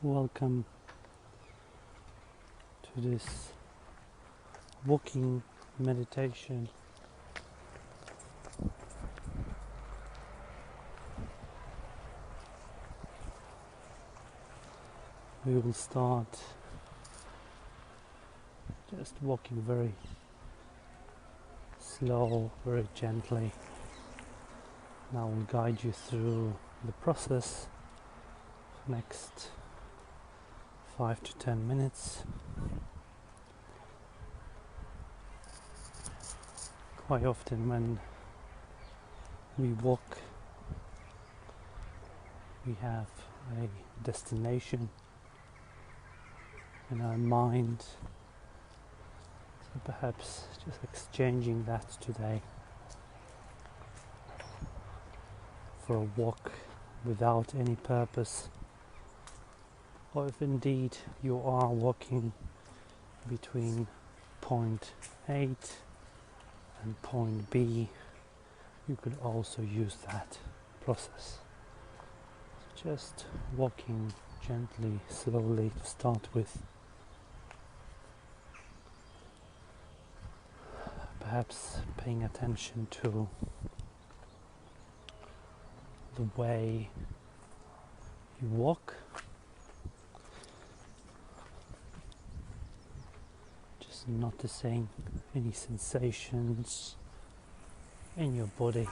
Welcome to this walking meditation. We will start just walking very slow, very gently, and I will guide you through the process for the next 5 to 10 minutes. Quite often when we walk, we have a destination in our mind, so perhaps just exchanging that today for a walk without any purpose, or if indeed you are walking between point A and point B, you could also use that process. So just walking gently, slowly to start with. Perhaps paying attention to the way you walk. Just noticing any sensations in your body.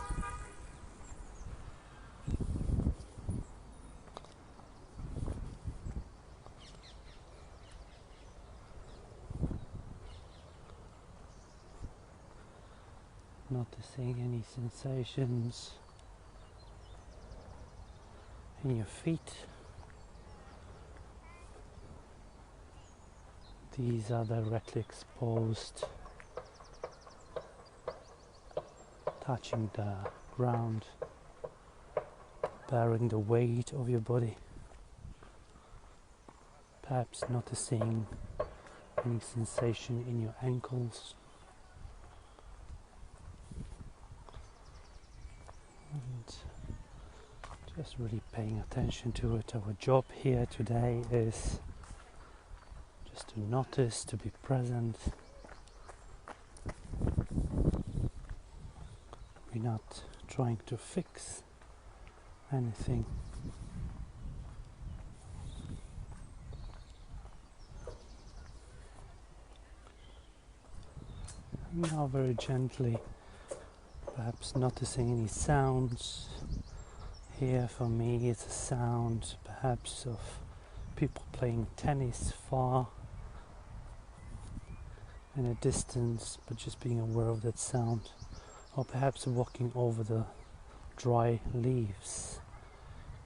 Noticing any sensations in your feet. These are directly exposed, touching the ground, bearing the weight of your body. Perhaps noticing any sensation in your ankles. And just really paying attention to it. Our job here today is just to notice, to be present. We're not trying to fix anything. And now very gently, perhaps noticing any sounds. Here for me it's a sound perhaps of people playing tennis far in a distance, but just being aware of that sound, or perhaps walking over the dry leaves,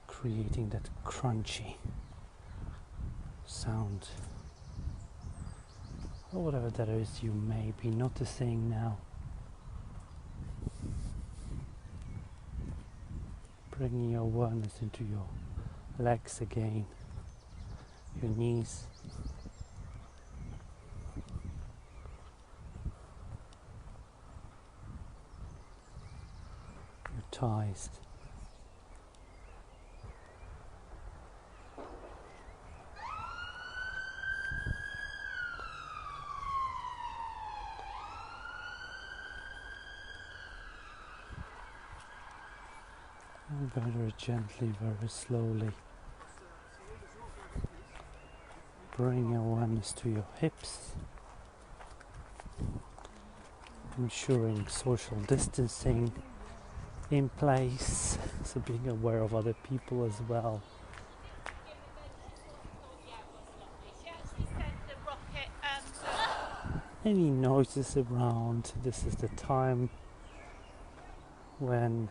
creating that crunchy sound, or whatever that is you may be noticing now. Bringing your awareness into your legs again, your knees, your thighs. And very gently, very slowly, bring your awareness to your hips, ensuring social distancing in place, so being aware of other people as well. Any noises around, this is the time when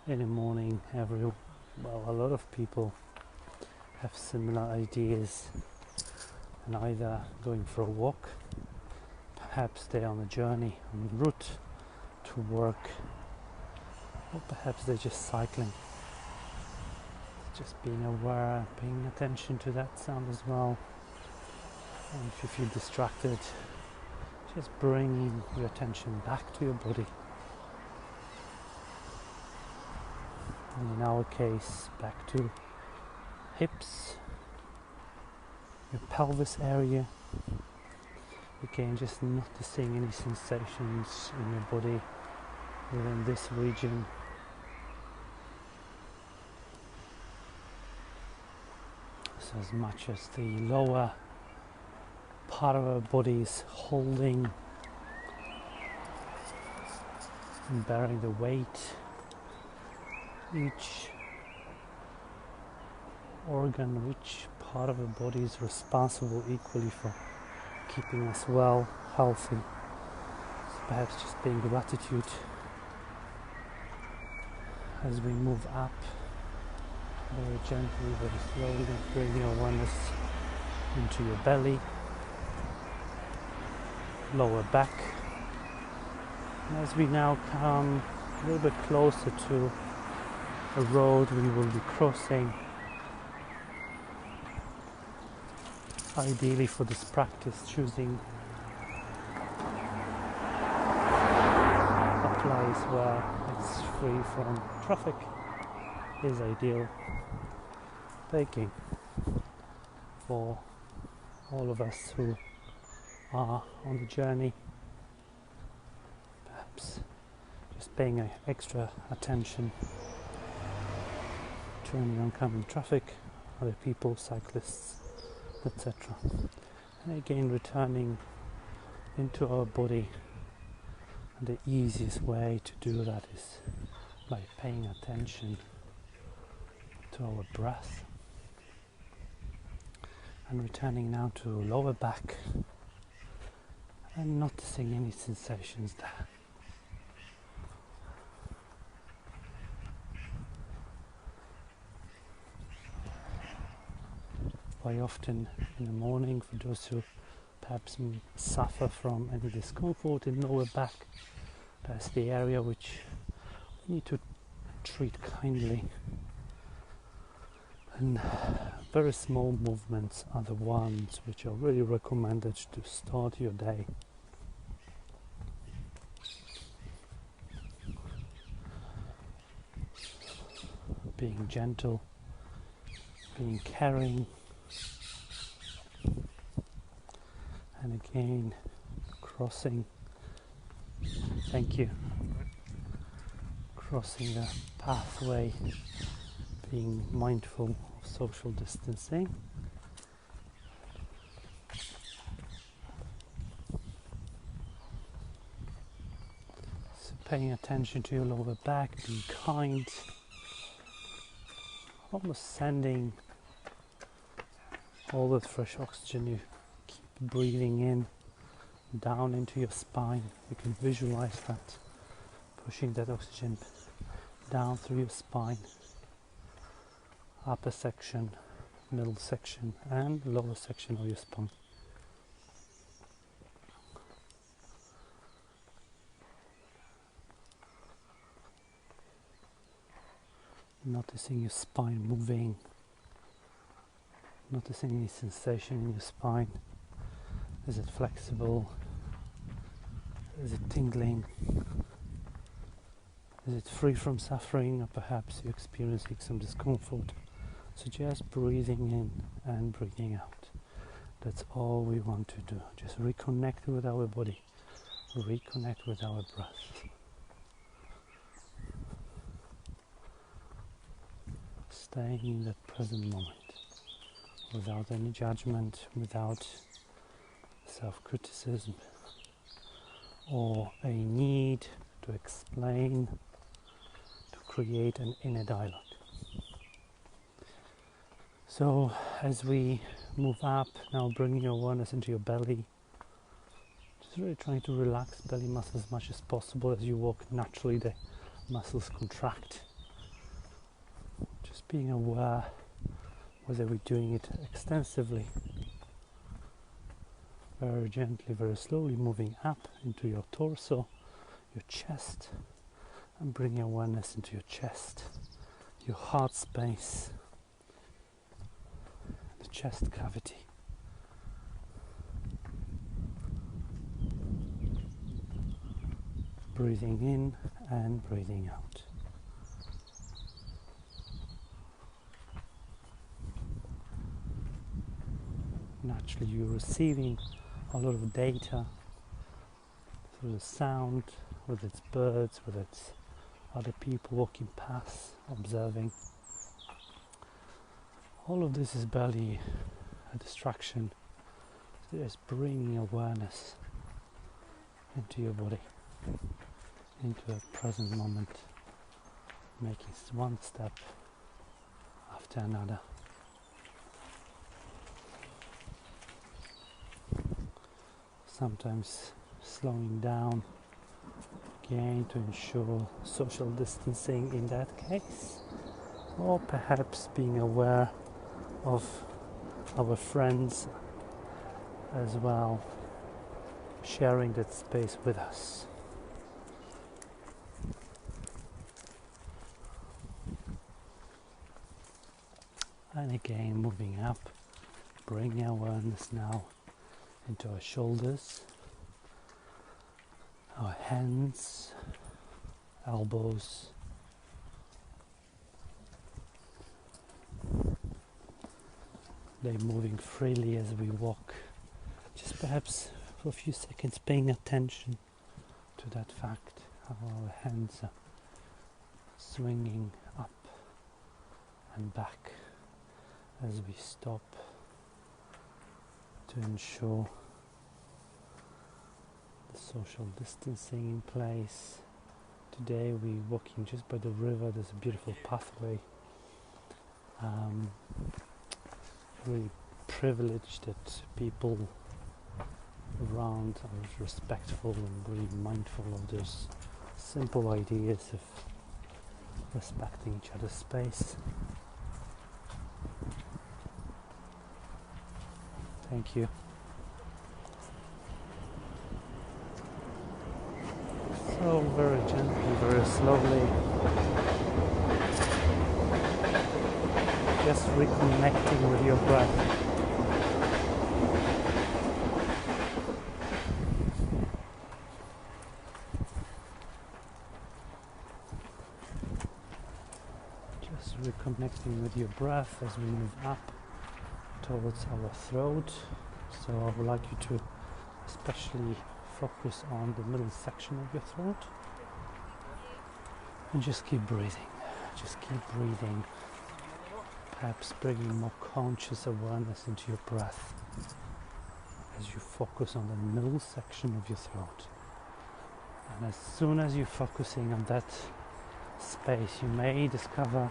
in the morning a lot of people have similar ideas and either going for a walk, perhaps they're on a journey, en route to work, or perhaps they're just cycling. Just being aware, paying attention to that sound as well. And if you feel distracted, just bringing your attention back to your body. And in our case, back to hips, your pelvis area. Again, just noticing any sensations in your body within this region. So as much as the lower part of our body is holding and bearing the weight, each organ, each part of the body is responsible equally for keeping us well, healthy. So perhaps just being gratitude as we move up very gently, very slowly, bring your awareness into your belly, lower back. And as we now come a little bit closer to a road we will be crossing, ideally for this practice, choosing a place where it's free from traffic is ideal. Taking for all of us who are on the journey, perhaps just paying extra attention to any oncoming traffic, other people, cyclists, etc. And again, returning into our body, and the easiest way to do that is by paying attention to our breath, and returning now to lower back and noticing any sensations there. Quite often in the morning, for those who perhaps suffer from any discomfort in lower back, that's the area which we need to treat kindly. And very small movements are the ones which are really recommended to start your day. Being gentle, being caring, and again crossing, thank you, crossing the pathway, being mindful of social distancing. So paying attention to your lower back, being kind, almost sending all that fresh oxygen you keep breathing in down into your spine. You can visualize that, pushing that oxygen down through your spine, upper section, middle section, and lower section of your spine. Noticing your spine moving, noticing any sensation in your spine. Is it flexible? Is it tingling? Is it free from suffering, or perhaps you're experiencing some discomfort? So just breathing in and breathing out. That's all we want to do. Just reconnect with our body, reconnect with our breath. Staying in that present moment, without any judgment, without self-criticism, or a need to explain, to create an inner dialogue. So as we move up, now bringing your awareness into your belly, just really trying to relax belly muscles as much as possible. As you walk, naturally the muscles contract. Just being aware whether we're doing it extensively, very gently, very slowly, moving up into your torso, your chest, and bringing awareness into your chest, your heart space, the chest cavity. Breathing in and breathing out. actually you're receiving a lot of data through the sound, whether it's birds, whether it's other people walking past, observing. All of this is barely a distraction. It's bringing awareness into your body, into a present moment, making one step after another. Sometimes slowing down again to ensure social distancing in that case, or perhaps being aware of our friends as well, sharing that space with us. And again, moving up, bringing awareness now into our shoulders, our hands, elbows, they're moving freely as we walk. Just perhaps for a few seconds paying attention to that fact, how our hands are swinging up and back as we stop to ensure the social distancing in place. Today we're walking just by the river. There's a beautiful pathway. Really privileged that people around are respectful and really mindful of those simple ideas of respecting each other's space. Thank you. So very gently, very slowly, just reconnecting with your breath. Just reconnecting with your breath as we move up towards our throat. So I would like you to especially focus on the middle section of your throat and just keep breathing. Just keep breathing. Perhaps bringing more conscious awareness into your breath as you focus on the middle section of your throat. And as soon as you're focusing on that space, you may discover,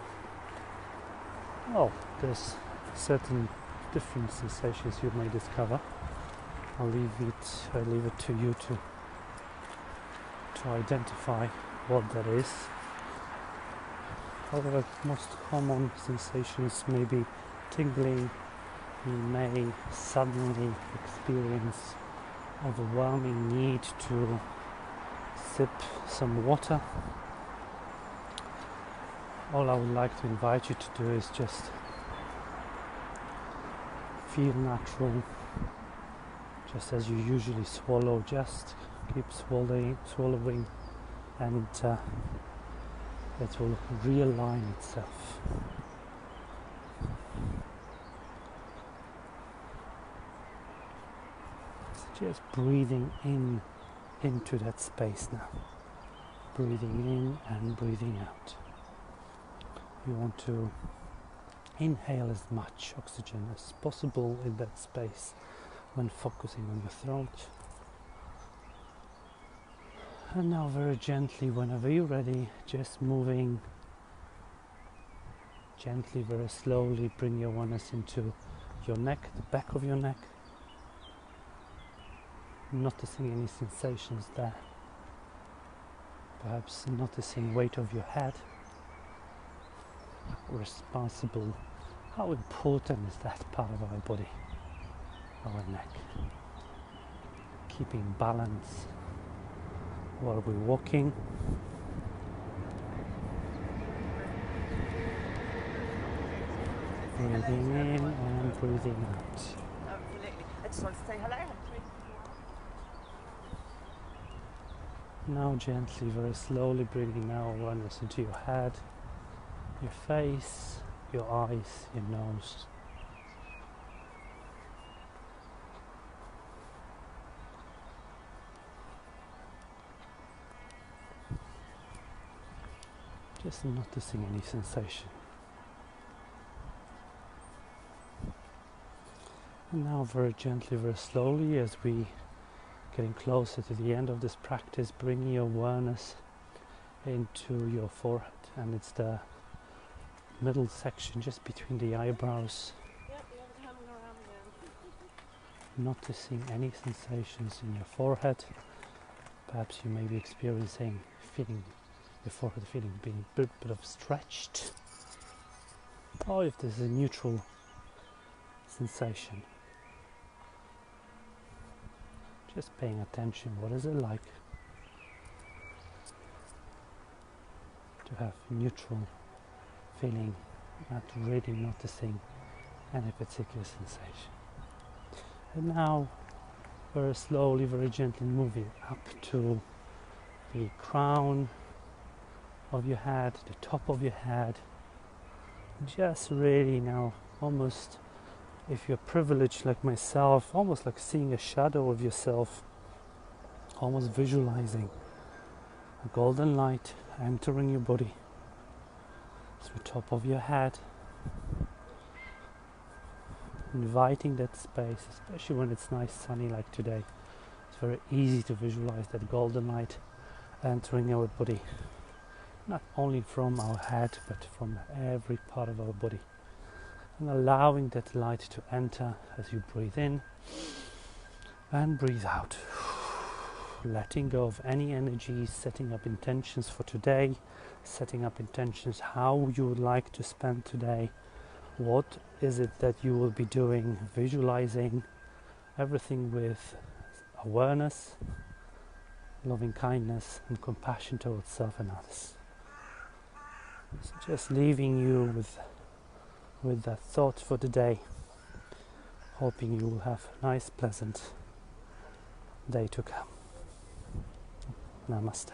oh, there's certain different sensations you may discover. I leave it to you to identify what that is. However, most common sensations may be tingling. You may suddenly experience overwhelming need to sip some water. All I would like to invite you to do is just feel natural, just as you usually swallow. Just keep swallowing, and it will realign itself. So just breathing in into that space now. Breathing in and breathing out. You want to inhale as much oxygen as possible in that space when focusing on your throat. And now very gently, whenever you're ready, just moving gently, very slowly, bring your awareness into your neck, the back of your neck. Noticing any sensations there. Perhaps noticing weight of your head. Responsible. How important is that part of our body, our neck? Keeping balance while we're walking. Breathing in and breathing out. Absolutely. I just want to say hello. Now gently, very slowly bringing now awareness into your head, your face, your eyes, your nose. Just noticing any sensation. And now very gently, very slowly, as we getting closer to the end of this practice, bringing your awareness into your forehead, and it's the middle section just between the eyebrows. Noticing any sensations in your forehead. Perhaps you may be experiencing feeling your forehead being a bit of stretched, or if there's a neutral sensation. Just paying attention, what is it like to have neutral feeling, not really noticing any particular sensation. And now very slowly, very gently moving up to the crown of your head, the top of your head. Just really now, almost, if you're privileged like myself, almost like seeing a shadow of yourself, almost visualizing a golden light entering your body through the top of your head, inviting that space, especially when it's nice sunny like today. It's very easy to visualize that golden light entering our body, not only from our head but from every part of our body, and allowing that light to enter as you breathe in and breathe out, letting go of any energy, setting up intentions for today, setting up intentions how you would like to spend today. What is it that you will be doing? Visualizing everything with awareness, loving kindness and compassion towards self and others. So just leaving you with that thought for the day, hoping you will have a nice, pleasant day to come. Namaste.